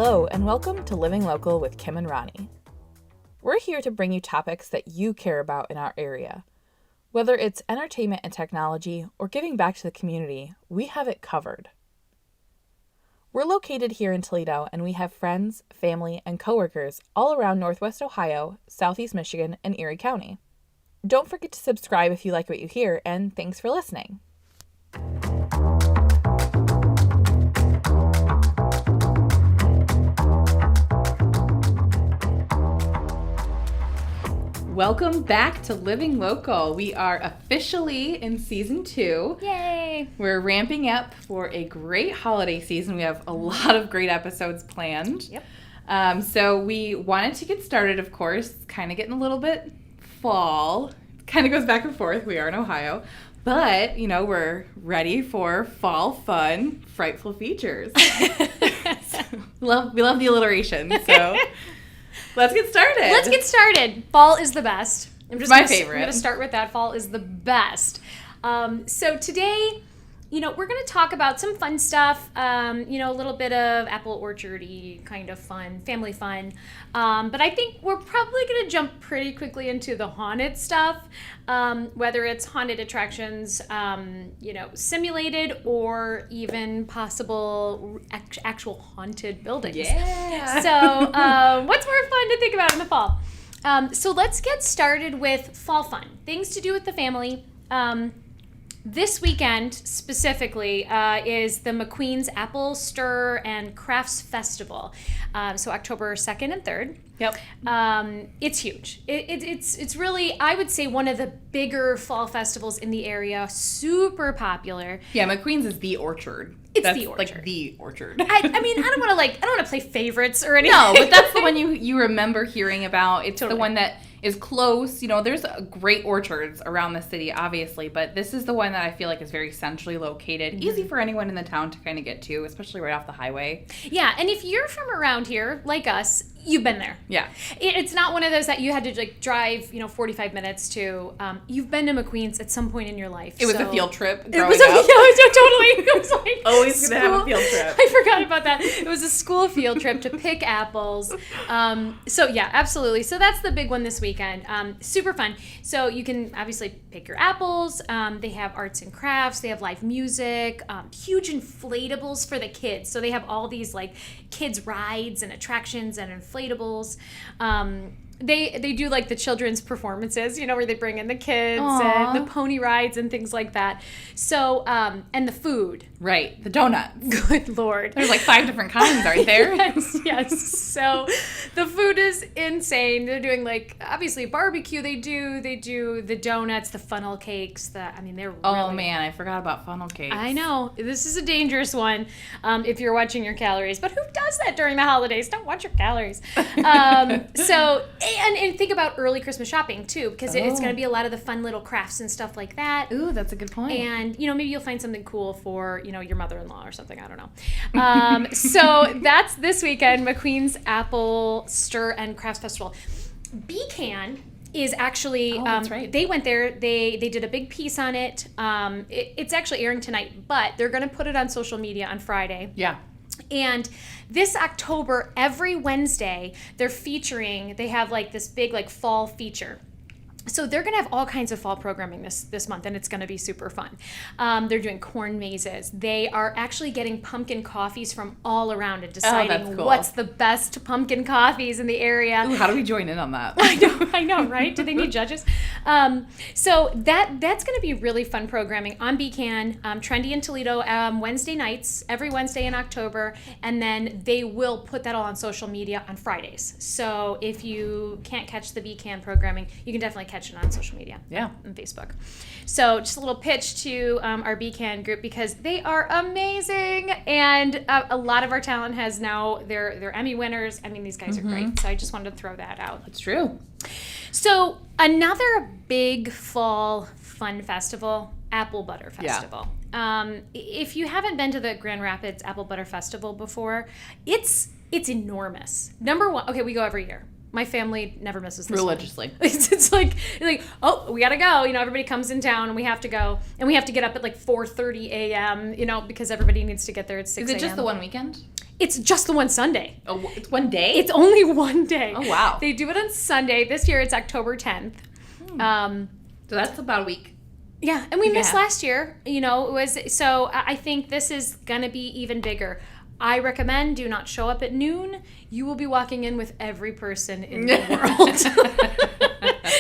Hello, and welcome to Living Local with Kim and Rani. We're here to bring you topics that you care about in our area. Whether it's entertainment and technology or giving back to the community, we have it covered. We're located here in Toledo, and we have friends, family, and coworkers all around Northwest Ohio, Southeast Michigan, and Erie County. Don't forget to subscribe if you like what you hear, and thanks for listening. Welcome back to Living Local. We are officially in season 2. Yay! We're ramping up for a great holiday season. We have a lot of great episodes planned. Yep. So we wanted to get started, of course, kind of getting a little bit fall. Kind of goes back and forth. We are in Ohio. But, we're ready for fall fun, frightful features. We love the alliteration, so... Let's get started. Fall is the best. My favorite. I'm going to start with that. Fall is the best. So today, we're going to talk about some fun stuff, a little bit of apple orchard-y kind of fun, family fun. But I think we're probably going to jump pretty quickly into the haunted stuff, whether it's haunted attractions, simulated or even possible actual haunted buildings. Yeah. So what's more fun to think about in the fall? So let's get started with fall fun. Things to do with the family. This weekend, specifically, is the MacQueen's Apple Stir and Crafts Festival. So October 2nd and 3rd. Yep. It's huge. It's really, I would say, one of the bigger fall festivals in the area. Super popular. Yeah, MacQueen's is the orchard. That's the orchard. Like the orchard. I don't want to play favorites or anything. No, but that's the one you remember hearing about. It's Totally. the one that is close. There's great orchards around the city, obviously, but this is the one that I feel like is very centrally located. Mm-hmm. Easy for anyone in the town to kind of get to, especially right off the highway. Yeah, and if you're from around here, like us, you've been there. Yeah. It's not one of those that you had to drive, 45 minutes to. You've been to MacQueen's at some point in your life. It was a field trip It growing was up. Totally. It was like always going to have a field trip. I forgot about that. It was a school field trip to pick apples. So yeah, absolutely. So that's the big one this weekend. Super fun. So you can obviously pick your apples. They have arts and crafts. They have live music. Huge inflatables for the kids. So they have all these kids rides and attractions and inflatables. They do the children's performances, where they bring in the kids and the pony rides and things like that. So, and the food. Right, the donuts. Good Lord. There's 5 different kinds, aren't there? Yes. So the food is insane. They're doing obviously barbecue. They do the donuts, the funnel cakes. They're really... Oh man, I forgot about funnel cakes. I know. This is a dangerous one if you're watching your calories. But who does that during the holidays? Don't watch your calories. So... And think about early Christmas shopping, too, because it's going to be a lot of the fun little crafts and stuff like that. Ooh, that's a good point. And, maybe you'll find something cool for, your mother-in-law or something. I don't know. So that's this weekend, MacQueen's Apple Stir and Crafts Festival. BCAN is actually, that's right. They went there, they did a big piece on it. It's actually airing tonight, but they're going to put it on social media on Friday. Yeah. And this October, every Wednesday, they have this big fall feature. So they're going to have all kinds of fall programming this month, and it's going to be super fun. They're doing corn mazes. They are actually getting pumpkin coffees from all around and deciding what's the best pumpkin coffees in the area. Ooh, how do we join in on that? I know, right? Do they need judges? So that's going to be really fun programming on BCAN, Trendy in Toledo, Wednesday nights, every Wednesday in October, and then they will put that all on social media on Fridays. So if you can't catch the BCAN programming, you can definitely catch it on social media. Yeah. On Facebook. So just a little pitch to our BCAN group because they are amazing, and a lot of our talent has now they're Emmy winners. These guys are great. So I just wanted to throw that out. It's true. So another big fall fun festival, Apple Butter Festival. Yeah. If you haven't been to the Grand Rapids Apple Butter Festival before, it's enormous. Number one, okay, we go every year. My family never misses this religiously. One. It's like, oh, we gotta go. Everybody comes in town and we have to go, and we have to get up at 4:30 a.m. Because everybody needs to get there at 6 a.m. Is it just the one weekend? It's just the one Sunday. Oh, it's one day? It's only one day. Oh, wow. They do it on Sunday. This year it's October 10th. So that's about a week. Yeah, and we missed last year. You know, it was, so I think this is going to be even bigger. I recommend do not show up at noon. You will be walking in with every person in the world.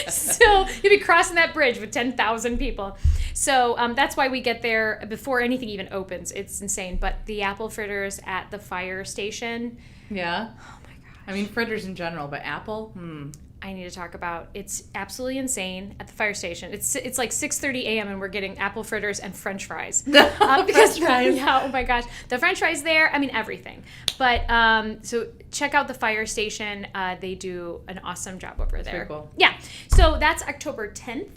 So you'll be crossing that bridge with 10,000 people. So that's why we get there before anything even opens. It's insane. But the apple fritters at the fire station. Yeah. Oh my gosh. I mean, fritters in general, but apple? I need to talk about. It's absolutely insane at the fire station. It's like 6:30 a.m. and we're getting apple fritters and French fries. Because French fries. Yeah, oh my gosh, the French fries there. I mean everything. But so check out the fire station. They do an awesome job over there. Very cool. Yeah. So that's October 10th.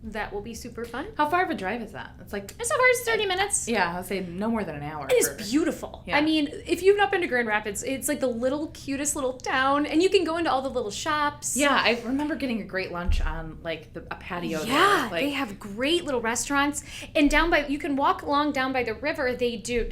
That will be super fun. How far of a drive is that? It's like... So far it's 30 minutes. Yeah, I would say no more than an hour. It is beautiful. Yeah. I mean, if you've not been to Grand Rapids, it's like the cutest little town, and you can go into all the little shops. Yeah, I remember getting a great lunch on like a patio. Yeah, there. they have great little restaurants, and you can walk along down by the river. They do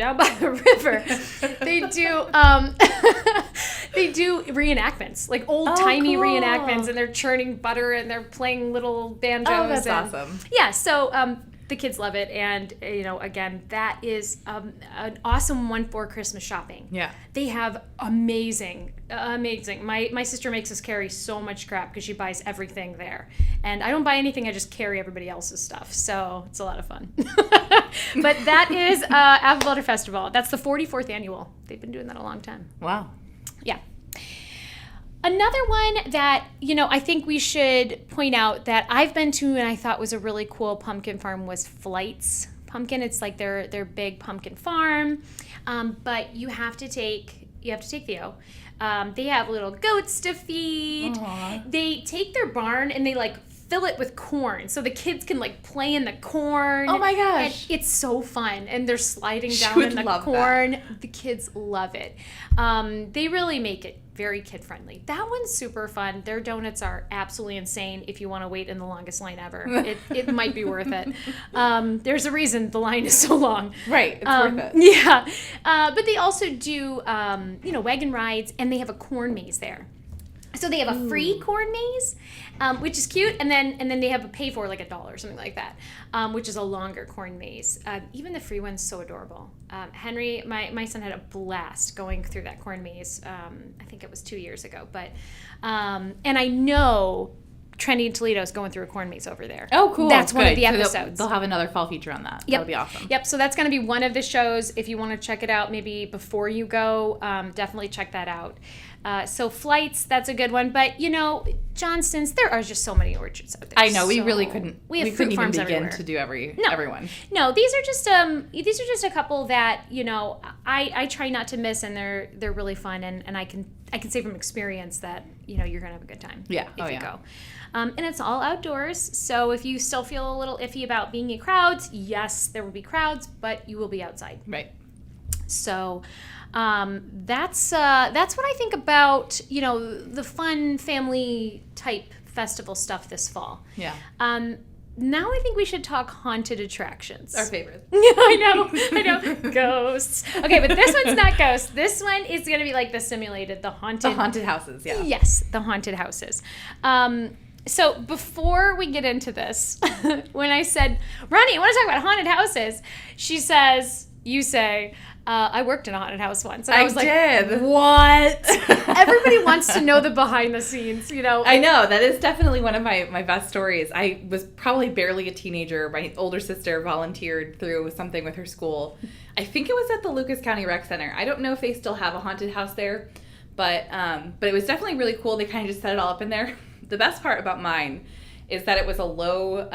they do reenactments, like old timey reenactments, and they're churning butter and they're playing little banjos. Oh, that's awesome. Yeah, so the kids love it, and again, that is an awesome one for Christmas shopping. Yeah, they have amazing. My sister makes us carry so much crap because she buys everything there, and I don't buy anything. I just carry everybody else's stuff, so it's a lot of fun. But that is Apple Butter Festival. That's the 44th annual. They've been doing that a long time. Wow. Yeah. Another one that, I think we should point out that I've been to and I thought was a really cool pumpkin farm was Fleitz Pumpkin. It's like their big pumpkin farm, but you have to take Theo. They have little goats to feed. Aww. They take their barn and they fill it with corn so the kids can play in the corn. Oh my gosh. And it's so fun. And they're sliding down in the corn. That. The kids love it. They really make it very kid friendly. That one's super fun. Their donuts are absolutely insane if you want to wait in the longest line ever. It might be worth it. There's a reason the line is so long. Right. It's worth it. Yeah. But they also do wagon rides, and they have a corn maze there. So they have a free corn maze, which is cute, and then they have a pay for $1 or something like that, which is a longer corn maze. Even the free one's so adorable. Henry, my son, had a blast going through that corn maze. I think it was 2 years ago, but and I know Trendy and Toledo is going through a corn maze over there. Oh, cool. That's one of the So episodes. they'll have another fall feature on that. Yep. That would be awesome. Yep. So that's going to be one of the shows. If you want to check it out, maybe before you go, definitely check that out. So Fleitz, that's a good one. But, Johnston's, there are just so many orchards out there. I know. We really couldn't. We have couldn't fruit even farms begin everywhere. to do everyone. No, these are just a couple that, I try not to miss, and they're really fun, and I can say from experience that, you're going to have a good time. Yeah. If you go. And it's all outdoors, so if you still feel a little iffy about being in crowds, yes, there will be crowds, but you will be outside. Right. So that's what I think about, the fun family type festival stuff this fall. Yeah. Now I think we should talk haunted attractions. Our favorite. I know. Ghosts. Okay, but this one's not ghosts. This one is going to be like the simulated, the haunted houses, yeah. Yes, the haunted houses. So before we get into this, when I said, Ronnie, I want to talk about haunted houses, you say, I worked in a haunted house once. And I was like, did. What? Everybody wants to know the behind the scenes, I know. That is definitely one of my best stories. I was probably barely a teenager. My older sister volunteered through something with her school. I think it was at the Lucas County Rec Center. I don't know if they still have a haunted house there, but it was definitely really cool. They kind of just set it all up in there. The best part about mine is that it was a low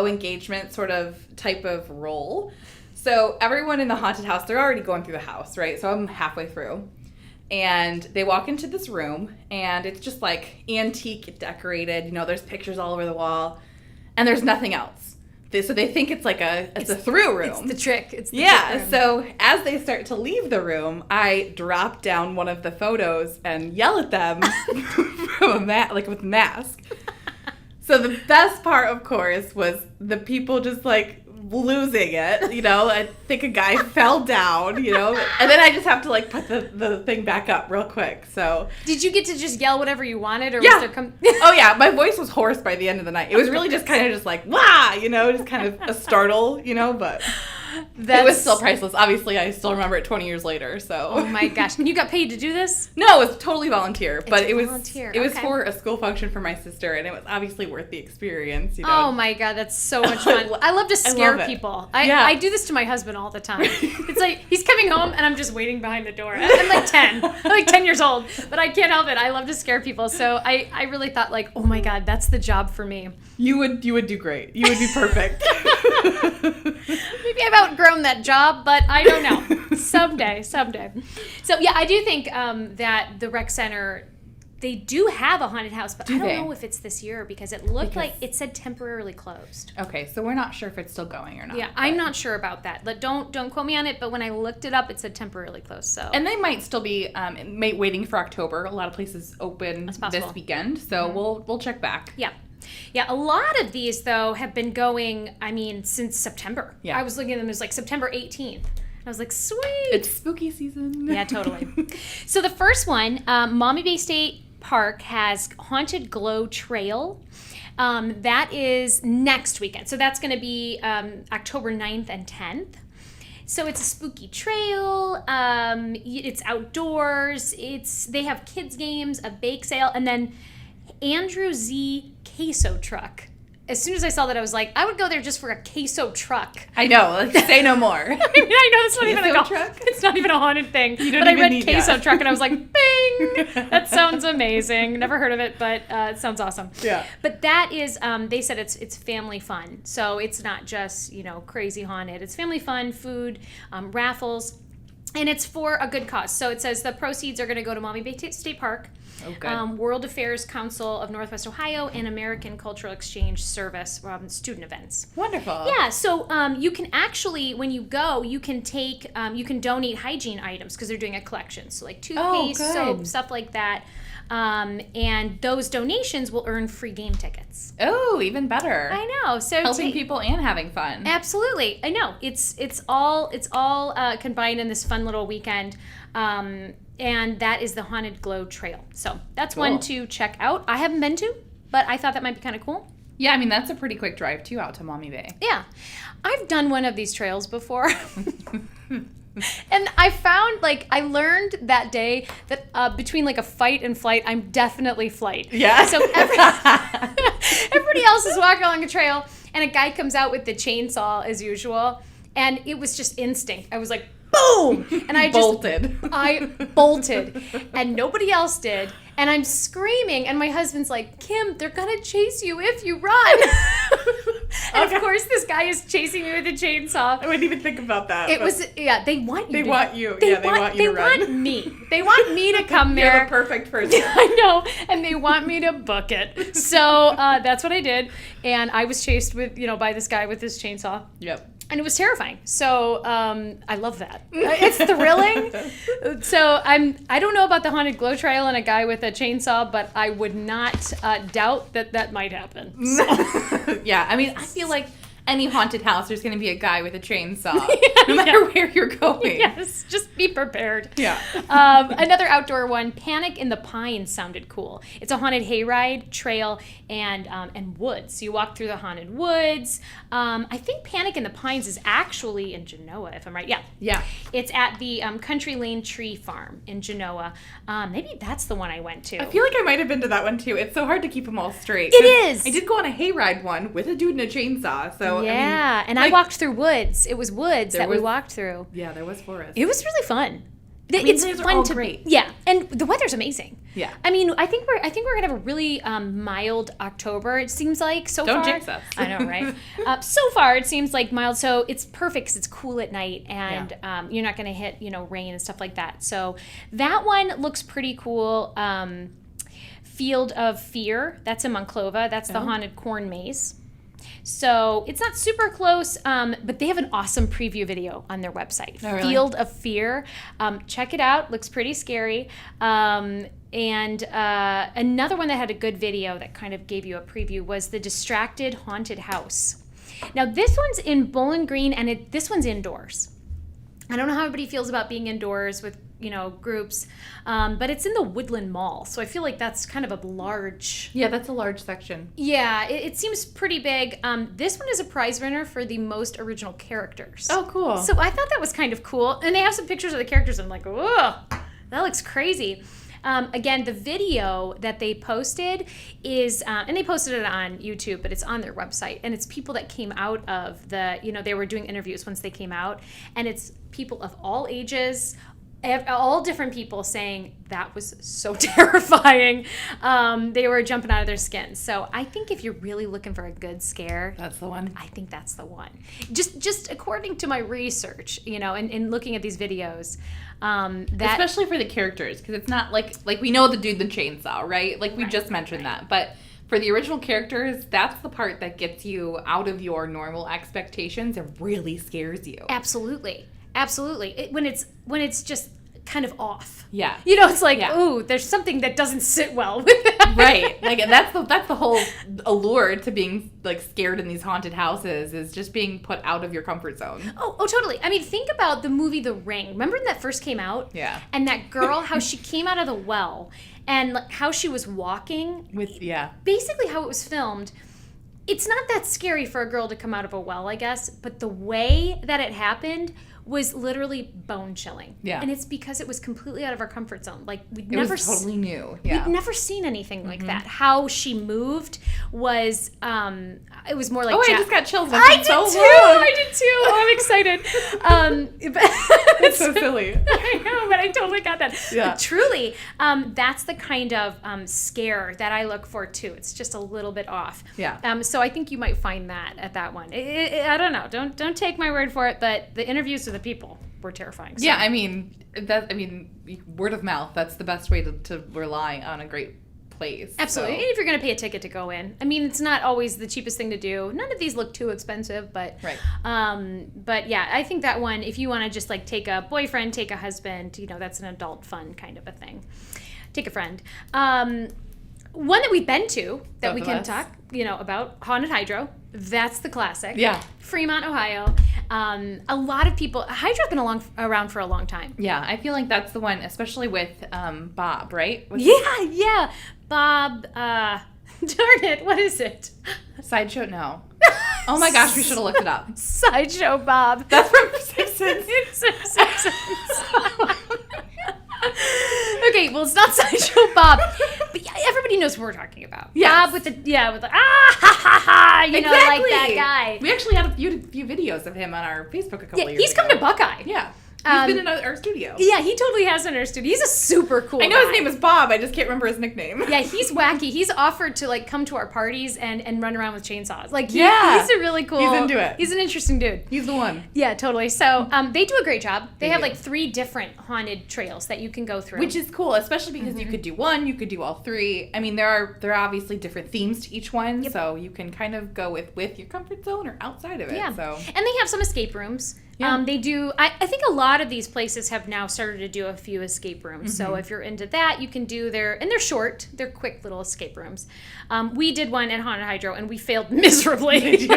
engagement sort of type of role. So everyone in the haunted house, they're already going through the house, right? So I'm halfway through. And they walk into this room, and it's just antique decorated. There's pictures all over the wall, and there's nothing else. So they think it's a through room. It's the trick. It's the trick room. So as they start to leave the room, I drop down one of the photos and yell at them from with a mask. So the best part, of course, was the people just losing it, I think a guy fell down, and then I just have to like put the thing back up real quick. So did you get to just yell whatever you wanted, or yeah. was there Oh yeah, my voice was hoarse by the end of the night. It was really just kind of just like wah, just kind of a startle, but it was still priceless. Obviously, I still remember it 20 years later. So oh my gosh, and you got paid to do this? No, it was totally volunteer, but it was volunteer. It was for a school function for my sister, and it was obviously worth the experience. Oh my god, that's so much fun. I love to scare people. I do this to my husband all the time. It's like he's coming home and I'm just waiting behind the door. I'm like 10. I'm like 10 years old, but I can't help it. I love to scare people. So I really thought like, oh my god, that's the job for me. You would do great. You would be perfect. Maybe I've outgrown that job, but I don't know. Someday. So yeah, I do think that the rec center, they do have a haunted house, but I don't know if it's this year because it looked like it said temporarily closed. Okay, so we're not sure if it's still going or not. Yeah, I'm not sure about that. Don't quote me on it, but when I looked it up, it said temporarily closed. So and they might still be waiting for October. A lot of places open this weekend, so we'll check back. Yeah. Yeah, a lot of these, though, have been going, since September. Yeah. I was looking at them as like September 18th. I was like, sweet. It's spooky season. Yeah, totally. So the first one, Maumee State Park has Haunted Glow Trail. That is next weekend. So that's going to be October 9th and 10th. So it's a spooky trail. It's outdoors. They have kids games, a bake sale, and then Andrew Z. queso truck. As soon as I saw that, I was like, I would go there just for a queso truck. I know. Say no more. I know it's not even a truck. It's not even a haunted thing. But I read queso truck and I was like, bing! That sounds amazing. Never heard of it, but it sounds awesome. Yeah. But that is, they said it's family fun. So it's not just, crazy haunted. It's family fun, food, raffles, and it's for a good cause. So it says the proceeds are going to go to Maumee State Park, World Affairs Council of Northwest Ohio, and American Cultural Exchange Service student events. Wonderful. Yeah, so you can actually, when you go, you can take, you can donate hygiene items because they're doing a collection. So like toothpaste, soap, stuff like that. And those donations will earn free game tickets. Oh, even better. I know. So helping people and having fun. Absolutely. I know. It's all combined in this fun little weekend. And that is the Haunted Glow Trail. So that's one to check out. I haven't been to, but I thought that might be kind of cool. Yeah, that's a pretty quick drive too out to Maumee Bay. Yeah. I've done one of these trails before. And I learned that day that between like a fight and flight, I'm definitely flight. Yeah. So everybody else is walking along a trail, and a guy comes out with the chainsaw as usual, and it was just instinct. I was like, boom! And I bolted, and nobody else did. And I'm screaming, and my husband's like, Kim, they're gonna chase you if you run. And of course, this guy is chasing me with a chainsaw. I wouldn't even think about that. They want you. They want you to run. They want me. They want me to come there. You're the perfect person. I know, and they want me to book it. So that's what I did, and I was chased by this guy with his chainsaw. Yep. And it was terrifying. So I love that. It's thrilling. So I don't know about the Haunted Glow Trail and a guy with a chainsaw, but I would not doubt that might happen. So. Yeah, I feel like any haunted house, there's going to be a guy with a chainsaw, no matter where you're going. Yes, just be prepared. Yeah. Another outdoor one, Panic in the Pines, sounded cool. It's a haunted hayride, trail, and woods. So you walk through the haunted woods. I think Panic in the Pines is actually in Genoa, if I'm right. Yeah. Yeah. It's at the Country Lane Tree Farm in Genoa. Maybe that's the one I went to. I feel like I might have been to that one too. It's so hard to keep them all straight. It is. I did go on a hayride one with a dude and a chainsaw, so yeah, and I walked through woods. It was woods we walked through. Yeah, there was forest. It was really fun. It's fun to great. Yeah, and the weather's amazing. Yeah. I think we're gonna have a really mild October. It seems like so far. Don't jinx us. I know, right? So far, it seems like mild. So it's perfect because it's cool at night, and you're not gonna hit rain and stuff like that. So that one looks pretty cool. Field of Fear. That's in Monclova. That's the haunted corn maze. So it's not super close, but they have an awesome preview video on their website. Oh, really? Field of Fear. Check it out. Looks pretty scary. And another one that had a good video that kind of gave you a preview was The Distracted Haunted House. Now this one's in Bowling Green, and this one's indoors. I don't know how everybody feels about being indoors with, groups, but it's in the Woodland Mall, so I feel like that's kind of a large... Yeah, that's a large section. Yeah, it seems pretty big. This one is a prize winner for the most original characters. Oh, cool. So I thought that was kind of cool, and they have some pictures of the characters, and I'm like, whoa, that looks crazy. Again, the video that they posted is, and they posted it on YouTube, but it's on their website, and it's people that came out of they were doing interviews once they came out, and it's people of all ages, all different people saying that was so terrifying. They were jumping out of their skins. So I think if you're really looking for a good scare, that's the one. I think that's the one. Just according to my research, and looking at these videos, especially for the characters, because it's not like we know the dude, the chainsaw, right? Like we just mentioned that, but for the original characters, that's the part that gets you out of your normal expectations and really scares you. Absolutely. When it's just kind of off. Yeah. It's like, ooh, there's something that doesn't sit well with that. Right. Like that's the whole allure to being like scared in these haunted houses, is just being put out of your comfort zone. Oh, totally. I mean, think about the movie The Ring. Remember when that first came out? Yeah. And that girl, how she came out of the well and how she was walking. Basically how it was filmed. It's not that scary for a girl to come out of a well, I guess, but the way that it happened was literally bone chilling. Yeah. And it's because it was completely out of our comfort zone. Like it was totally new. Yeah. We'd never seen anything like that. How she moved was it was more like I just got chills. I did too. Oh, I'm excited. It's so silly. I know, but I totally got that. Yeah. But truly, that's the kind of scare that I look for too. It's just a little bit off. Yeah. So I think you might find that at that one. I don't know. Don't take my word for it, but the interviews with the people were terrifying. So. Yeah, I mean, word of mouth. That's the best way to rely on a great place. Absolutely. So. And if you're going to pay a ticket to go in, I mean, it's not always the cheapest thing to do. None of these look too expensive, but right. But yeah, I think that one, if you want to just like take a boyfriend, take a husband, that's an adult fun kind of a thing. Take a friend. One that we've been to that we can talk, about, Haunted Hydro. That's the classic. Yeah. Fremont, Ohio. A lot of people, Hydro's been around for a long time. Yeah, I feel like that's the one, especially with Bob, right? Yeah. Bob, darn it, what is it? Sideshow? No. Oh my gosh, we should have looked it up. Sideshow Bob. That's from Simpsons. It's Simpsons. Okay, well, it's not Sideshow Bob, but everybody knows what we're talking about. Yes. Bob with the ha ha ha, exactly. Like that guy. We actually had a few videos of him on our Facebook a couple years ago. He's come to Buckeye. Yeah. He's been in our studio. Yeah, he totally has in our studio. He's a super cool guy. I know his name is Bob. I just can't remember his nickname. Yeah, he's wacky. He's offered to come to our parties and run around with chainsaws. He's a really cool. He's into it. He's an interesting dude. He's the one. Yeah, totally. So they do a great job. They have 3 different haunted trails that you can go through, which is cool, especially because you could do one, you could do all 3. I mean, there are obviously different themes to each one, so you can kind of go with your comfort zone or outside of it. Yeah. So. And they have some escape rooms. Yeah. They do. I think a lot of these places have now started to do a few escape rooms. So if you're into that, you can do and they're short, they're quick little escape rooms. We did one at Haunted Hydro and we failed miserably.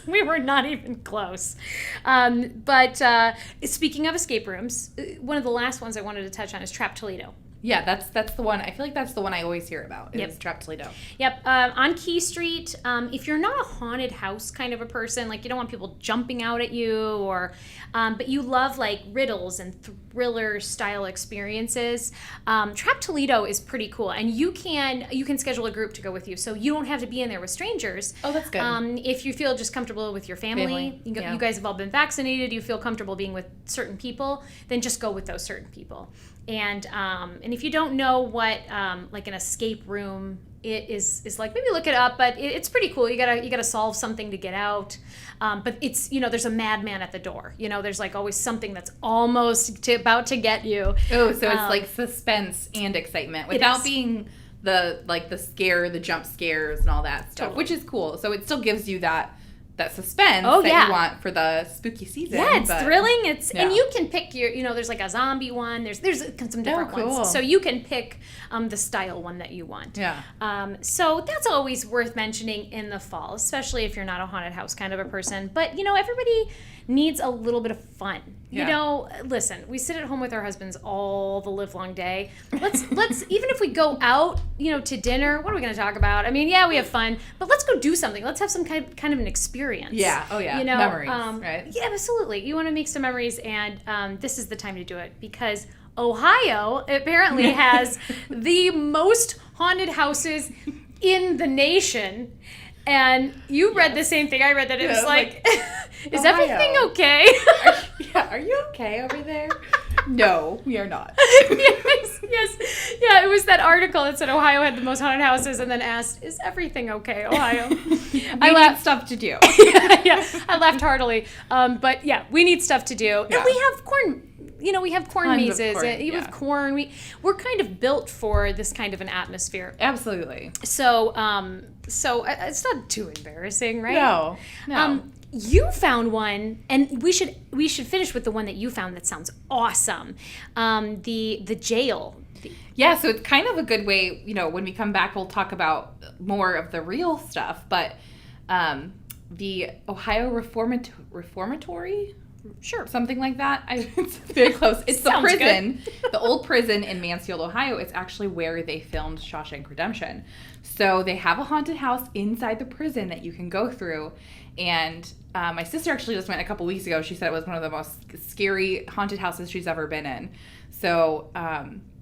We were not even close. But speaking of escape rooms, one of the last ones I wanted to touch on is Trap Toledo. Yeah, that's the one. I feel like that's the one I always hear about. Is Trap Toledo. Yep. On Key Street. If you're not a haunted house kind of a person, you don't want people jumping out at you, or but you love riddles and thriller style experiences, Trap Toledo is pretty cool, and you can schedule a group to go with you, so you don't have to be in there with strangers. Oh, that's good. If you feel just comfortable with your family. You guys have all been vaccinated, you feel comfortable being with certain people, then just go with those certain people. And if you don't know what an escape room it is like, maybe look it up. But it's pretty cool. You gotta solve something to get out. But it's there's a madman at the door. There's always something that's almost about to get you. Oh, so it's suspense and excitement without being the scare, the jump scares and all that stuff, which is cool. So it still gives you that that suspense that you want for the spooky season. Yeah, it's thrilling. And you can pick there's like a zombie one. There's some different ones. So you can pick the style one that you want. Yeah. So that's always worth mentioning in the fall, especially if you're not a haunted house kind of a person. But, everybody needs a little bit of fun. Listen, we sit at home with our husbands all the livelong day. Let's even if we go out, to dinner, what are we going to talk about? I mean, we have fun, but let's go do something. Let's have some kind of an experience. Yeah. Oh yeah. Memories, right? Yeah, absolutely. You want to make some memories, and this is the time to do it because Ohio apparently has the most haunted houses in the nation. And you read the same thing I read, that it was like is Ohio. Everything okay? Are you okay over there? No, we are not. Yes. Yeah, it was that article that said Ohio had the most haunted houses and then asked, is everything okay, Ohio? I need stuff to do. yeah, I laughed heartily. But yeah, we need stuff to do. Yeah. And we have corn. We have corn mazes. With corn, we're kind of built for this kind of an atmosphere. Absolutely. So it's not too embarrassing, right? No. You found one, and we should finish with the one that you found that sounds awesome. The jail. Yeah, so it's kind of a good way, when we come back, we'll talk about more of the real stuff, but the Ohio Reformatory? Sure. Something like that. It's very close. It's the prison, the old prison in Mansfield, Ohio. It's actually where they filmed Shawshank Redemption. So they have a haunted house inside the prison that you can go through. And my sister actually just went a couple weeks ago. She said it was one of the most scary haunted houses she's ever been in. So,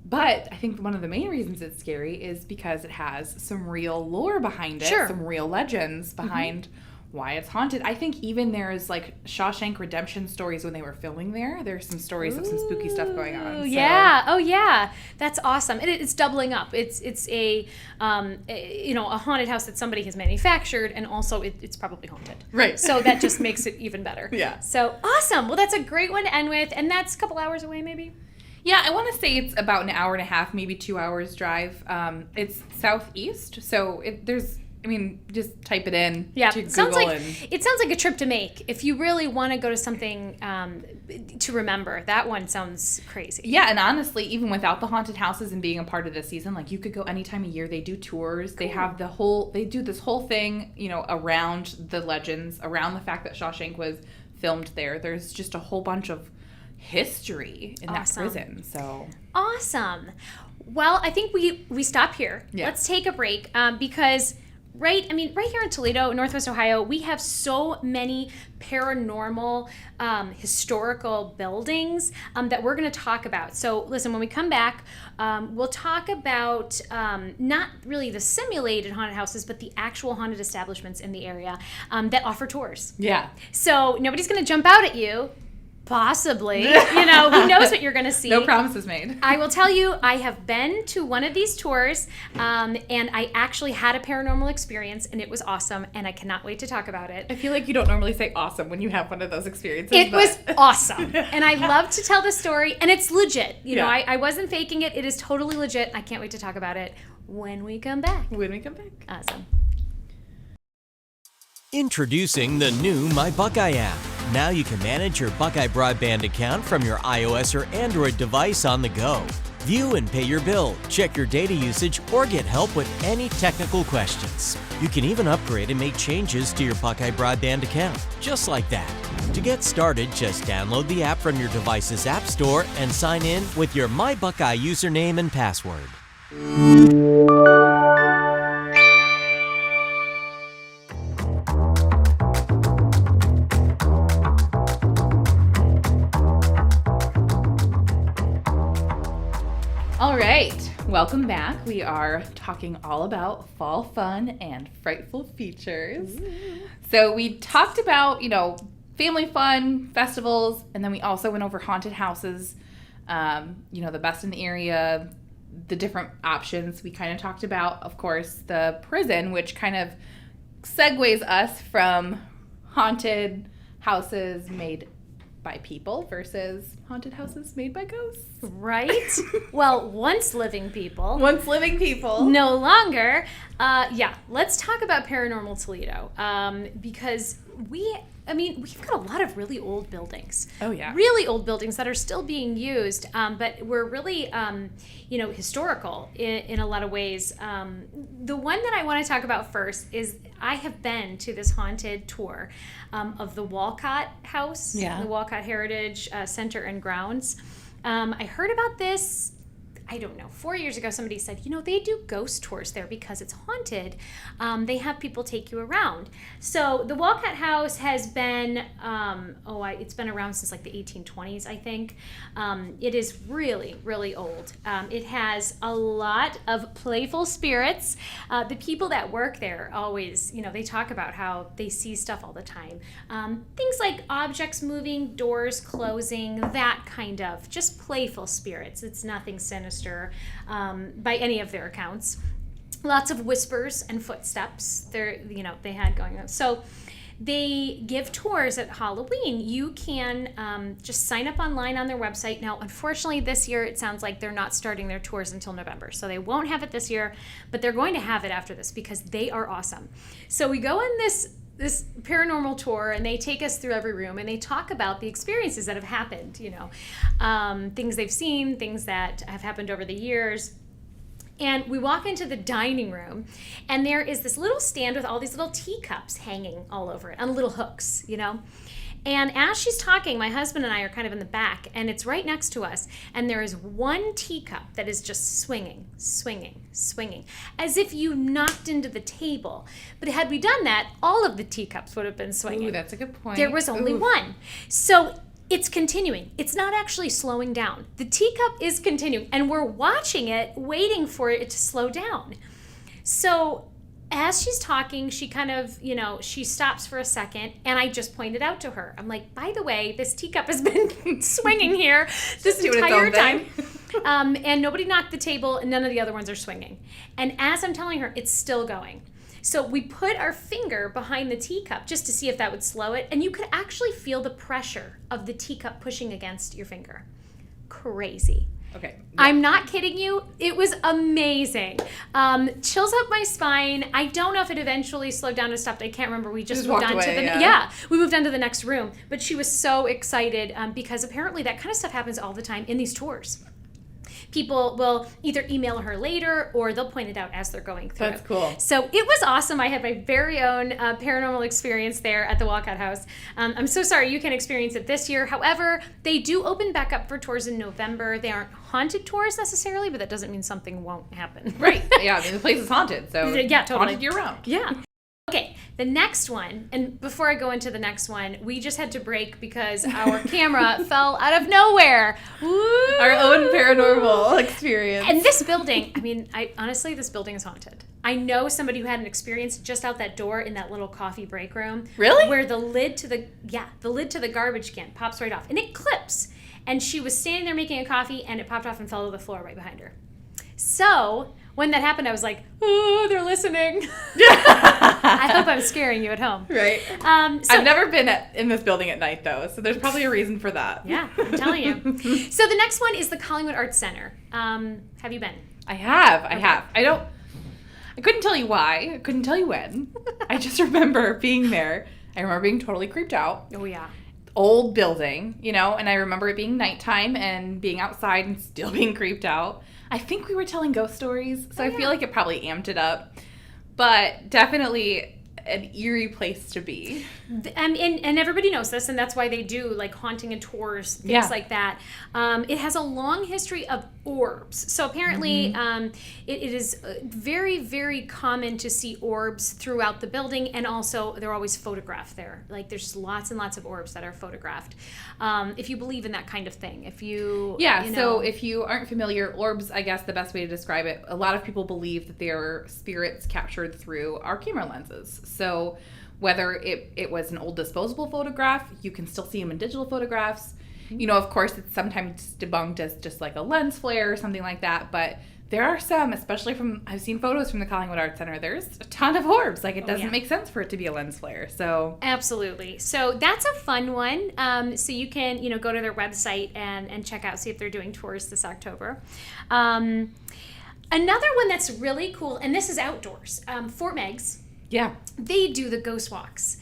but I think one of the main reasons it's scary is because it has some real lore behind it. Some real legends behind why it's haunted. I think even there's like Shawshank Redemption stories when they were filming there. There's some stories of some spooky stuff going on. So. Yeah. Oh yeah. That's awesome. It's doubling up. It's a a haunted house that somebody has manufactured, and also it's probably haunted. Right. So that just makes it even better. Yeah. So awesome. Well, that's a great one to end with, and that's a couple hours away maybe. Yeah, I want to say it's about an hour and a half, maybe 2 hours drive. It's southeast, so just type it in to Google. It sounds like a trip to make. If you really want to go to something to remember, that one sounds crazy. Yeah, and honestly, even without the haunted houses and being a part of the season, like you could go any time of year. They do tours. Cool. They have they do this whole thing, around the legends, around the fact that Shawshank was filmed there. There's just a whole bunch of history in that prison. So awesome. Well, I think we stop here. Yeah. Let's take a break because right here in Toledo, Northwest Ohio, we have so many paranormal historical buildings that we're going to talk about. So listen, when we come back, we'll talk about not really the simulated haunted houses, but the actual haunted establishments in the area that offer tours. Yeah. So nobody's going to jump out at you. Possibly. Who knows what you're going to see. No promises made. I will tell you, I have been to one of these tours, and I actually had a paranormal experience, and it was awesome, and I cannot wait to talk about it. I feel like you don't normally say awesome when you have one of those experiences. It was awesome, and I love to tell the story, and it's legit. I wasn't faking it. It is totally legit. I can't wait to talk about it when we come back. Awesome. Introducing the new myBuckeye app. Now you can manage your Buckeye broadband account from your iOS or Android device on the go. View and pay your bill, check your data usage, or get help with any technical questions. You can even upgrade and make changes to your Buckeye broadband account, just like that. To get started, just download the app from your device's app store and sign in with your myBuckeye username and password. All right, welcome back. We are talking all about fall fun and frightful features. So we talked about, family fun, festivals, and then we also went over haunted houses, the best in the area, the different options. We kind of talked about, of course, the prison, which kind of segues us from haunted houses made by people versus haunted houses made by ghosts. Right? Well, once living people. Once living people. No longer. Let's talk about Paranormal Toledo. Because we've got a lot of really old buildings. Oh, yeah. Really old buildings that are still being used, but we're really, historical in a lot of ways. The one that I want to talk about first is I have been to this haunted tour of the Wolcott house, the Wolcott Heritage Center and Grounds. I heard about this, I don't know, 4 years ago. Somebody said, they do ghost tours there because it's haunted. They have people take you around. So the Wolcott House has been, it's been around since like the 1820s, I think. It is really, really old. It has a lot of playful spirits. The people that work there always, they talk about how they see stuff all the time. Things like objects moving, doors closing, that kind of just playful spirits. It's nothing sinister. By any of their accounts. Lots of whispers and footsteps they had going on. So they give tours at Halloween. You can just sign up online on their website. Now, unfortunately, this year it sounds like they're not starting their tours until November. So they won't have it this year, but they're going to have it after this because they are awesome. So we go on this paranormal tour, and they take us through every room, and they talk about the experiences that have happened, things they've seen, things that have happened over the years. And we walk into the dining room, and there is this little stand with all these little teacups hanging all over it on little hooks, And as she's talking, my husband and I are kind of in the back, and it's right next to us, and there is one teacup that is just swinging, as if you knocked into the table. But had we done that, all of the teacups would have been swinging. Ooh, that's a good point. There was only one. So it's continuing. It's not actually slowing down. The teacup is continuing, and we're watching it, waiting for it to slow down. So as she's talking, she kind of, she stops for a second, and I just pointed out to her. I'm like, by the way, this teacup has been swinging here this entire time. And nobody knocked the table, and none of the other ones are swinging. And as I'm telling her, it's still going. So we put our finger behind the teacup just to see if that would slow it, and you could actually feel the pressure of the teacup pushing against your finger. Crazy. Okay. Yeah. I'm not kidding you. It was amazing. Chills up my spine. I don't know if it eventually slowed down or stopped. I can't remember. We just moved on to we moved on to the next room. But she was so excited because apparently that kind of stuff happens all the time in these tours. People will either email her later or they'll point it out as they're going through. That's cool. So it was awesome. I had my very own paranormal experience there at the Wolcott House. I'm so sorry you can't experience it this year. However, they do open back up for tours in November. They aren't haunted tours necessarily, but that doesn't mean something won't happen. Right. Yeah, the place is haunted, so yeah, totally. Haunted year-round. Yeah. Okay, the next one, and before I go into the next one, we just had to break because our camera fell out of nowhere. Woo! Our own paranormal experience. And this building, honestly, this building is haunted. I know somebody who had an experience just out that door in that little coffee break room. Really? Where the lid to the garbage can pops right off, and it clips. And she was standing there making a coffee, and it popped off and fell to the floor right behind her. So when that happened, I was like, oh, they're listening. I hope I'm scaring you at home. Right. I've never been in this building at night, though, so there's probably a reason for that. Yeah, I'm telling you. So the next one is the Collingwood Arts Center. Have you been? I have. I couldn't tell you why. I couldn't tell you when. I just remember being there. I remember being totally creeped out. Oh, yeah. Old building, and I remember it being nighttime and being outside and still being creeped out. I think we were telling ghost stories, so I feel like it probably amped it up. But definitely an eerie place to be. And everybody knows this, and that's why they do like haunting and tours, things like that. It has a long history of orbs. So apparently it is very, very common to see orbs throughout the building, and also they're always photographed there. Like there's lots and lots of orbs that are photographed. If you believe in that kind of thing. If you... Yeah, so if you aren't familiar, orbs, I guess the best way to describe it, a lot of people believe that they are spirits captured through our camera lenses. So whether it was an old disposable photograph, you can still see them in digital photographs. Of course, it's sometimes debunked as just like a lens flare or something like that, but There are some, especially I've seen photos from the Collingwood Arts Center. There's a ton of orbs. Like, it doesn't make sense for it to be a lens flare. So absolutely. So that's a fun one. So you can, go to their website and check out, see if they're doing tours this October. Another one that's really cool, and this is outdoors, Fort Meigs. Yeah. They do the ghost walks,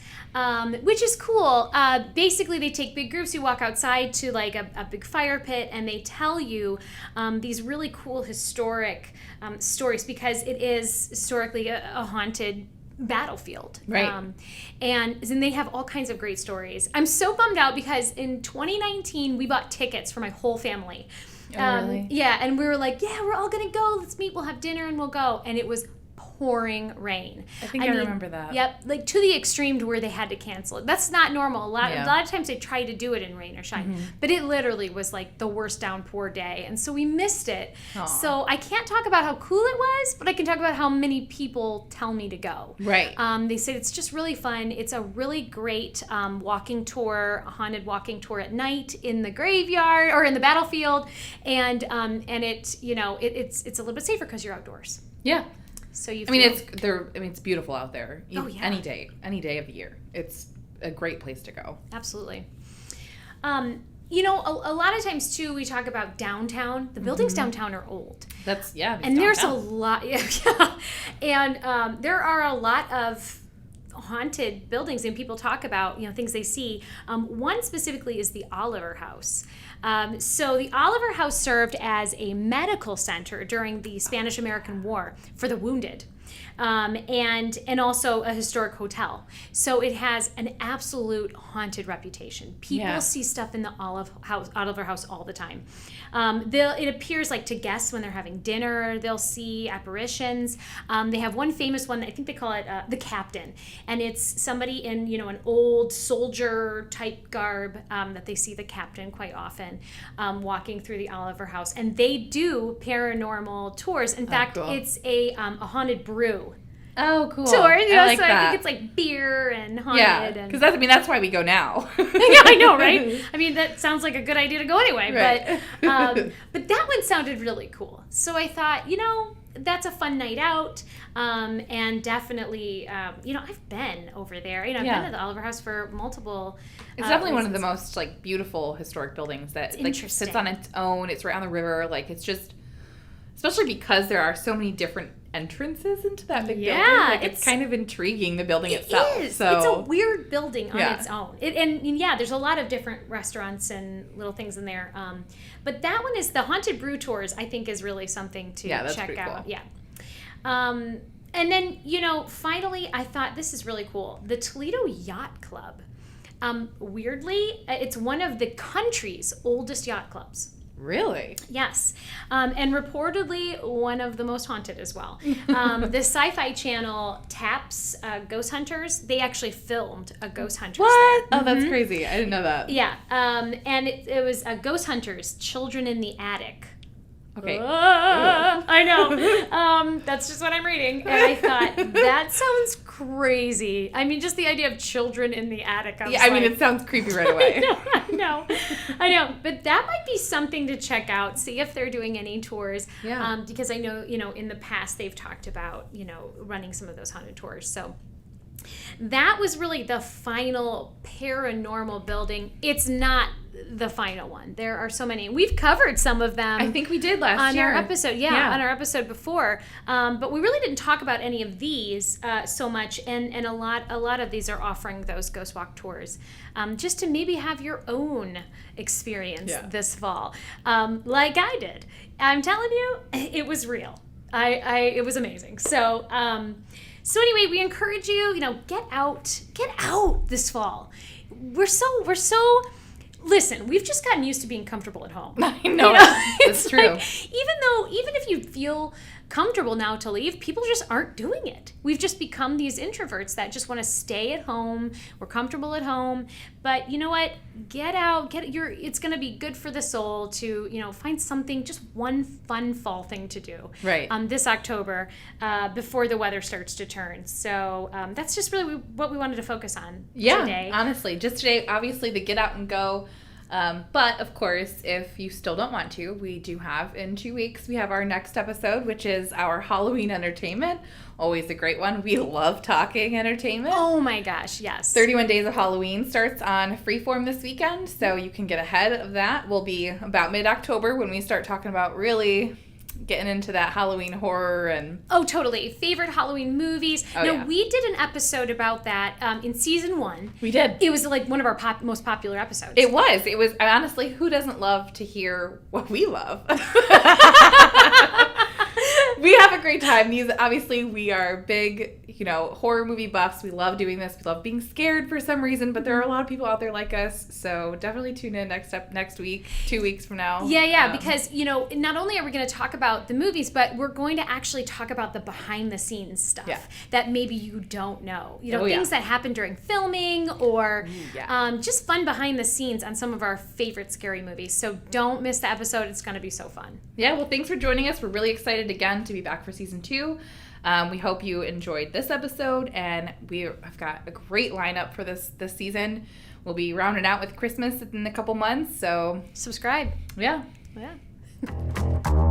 which is cool. Basically, they take big groups. You walk outside to like a big fire pit, and they tell you these really cool historic stories, because it is historically a haunted battlefield. Right. And they have all kinds of great stories. I'm so bummed out because in 2019, we bought tickets for my whole family. Oh, really? Yeah, and we were like, we're all going to go. Let's meet. We'll have dinner and we'll go. And it was pouring rain. I think I remember that. Yep, like to the extreme to where they had to cancel it. That's not normal. A lot of times they try to do it in rain or shine, but it literally was like the worst downpour day, and so we missed it. Aww. So I can't talk about how cool it was, but I can talk about how many people tell me to go. Right. They say it's just really fun. It's a really great walking tour, a haunted walking tour at night in the graveyard or in the battlefield, and it's a little bit safer because you're outdoors. Yeah. So it's beautiful out there. Any day of the year. It's a great place to go. Absolutely. A lot of times too, we talk about downtown. The buildings downtown are old. And there's a lot. And there are a lot of haunted buildings, and people talk about things they see. One specifically is the Oliver House. So the Oliver House served as a medical center during the Spanish-American War for the wounded, and also a historic hotel. So it has an absolute haunted reputation. People see stuff in the Oliver House all the time. It appears like to guests when they're having dinner. They'll see apparitions. They have one famous one. I think they call it the Captain, and it's somebody in an old soldier type garb that they see the Captain quite often walking through the Oliver House, and they do paranormal tours. In fact, cool. It's a haunted brew. Oh, cool. Tour, I like so that. I think it's like beer and haunted. Yeah, because that's why we go now. Yeah, I know, right? I mean, that sounds like a good idea to go anyway. Right. But that one sounded really cool. So I thought, that's a fun night out, and definitely, I've been over there. I've been to the Oliver House for multiple. It's definitely one of the most beautiful historic buildings that sits on its own. It's right on the river. It's just, especially because there are so many different entrances into that big building. It's kind of intriguing, the building itself. It is. So it's a weird building on its own. There's a lot of different restaurants and little things in there. But that one is the haunted brew tours. I think is really something to check out. Cool. Yeah. And then finally, I thought this is really cool. The Toledo Yacht Club. Weirdly, it's one of the country's oldest yacht clubs. Really? Yes. And reportedly one of the most haunted as well. The Sci-Fi Channel Taps Ghost Hunters, they actually filmed a Ghost Hunters What? there. Oh, that's crazy. I didn't know that. Yeah. And it was Ghost Hunters, Children in the Attic. Okay. I know. That's just what I'm reading. And I thought, that sounds crazy. I mean, just the idea of children in the attic. It sounds creepy right away. I know. But that might be something to check out, see if they're doing any tours. Yeah. Because I know, in the past they've talked about, running some of those haunted tours. So that was really the final paranormal building. It's not the final one. There are so many. We've covered some of them. I think we did last year. On our episode. Yeah, on our episode before. But we really didn't talk about any of these so much. And a lot of these are offering those Ghost Walk tours just to maybe have your own experience this fall. Like I did. I'm telling you, it was real. It was amazing. So anyway, we encourage you, get out this fall. We're so. Listen, we've just gotten used to being comfortable at home. I know. That's true. Even if you feel comfortable now to leave, people just aren't doing it. We've just become these introverts that just want to stay at home. We're comfortable at home. But you know what? Get out. It's going to be good for the soul to, find something, just one fun fall thing to do. Right. This October, before the weather starts to turn. So that's just really what we wanted to focus on today. Honestly. Just today, obviously, the get out and go But, of course, if you still don't want to, we do have, in 2 weeks, we have our next episode, which is our Halloween entertainment. Always a great one. We love talking entertainment. Oh my gosh, yes. 31 Days of Halloween starts on Freeform this weekend, so you can get ahead of that. We'll be about mid-October when we start talking about really getting into that Halloween horror and... Oh, totally. Favorite Halloween movies. Oh, yeah. We did an episode about that in season 1. We did. It was like one of our most popular episodes. It was. Honestly, who doesn't love to hear what we love? We have a great time. Obviously, we are big, horror movie buffs. We love doing this. We love being scared for some reason, but there are a lot of people out there like us. So definitely tune in next week, 2 weeks from now. Yeah, because, not only are we going to talk about the movies, but we're going to actually talk about the behind-the-scenes stuff that maybe you don't know. Things that happen during filming or just fun behind the scenes on some of our favorite scary movies. So don't miss the episode. It's going to be so fun. Yeah, well, thanks for joining us. We're really excited again to be back for season 2. We hope you enjoyed this episode, and I've got a great lineup for this season. We'll be rounding out with Christmas in a couple months, so subscribe. Yeah. Yeah.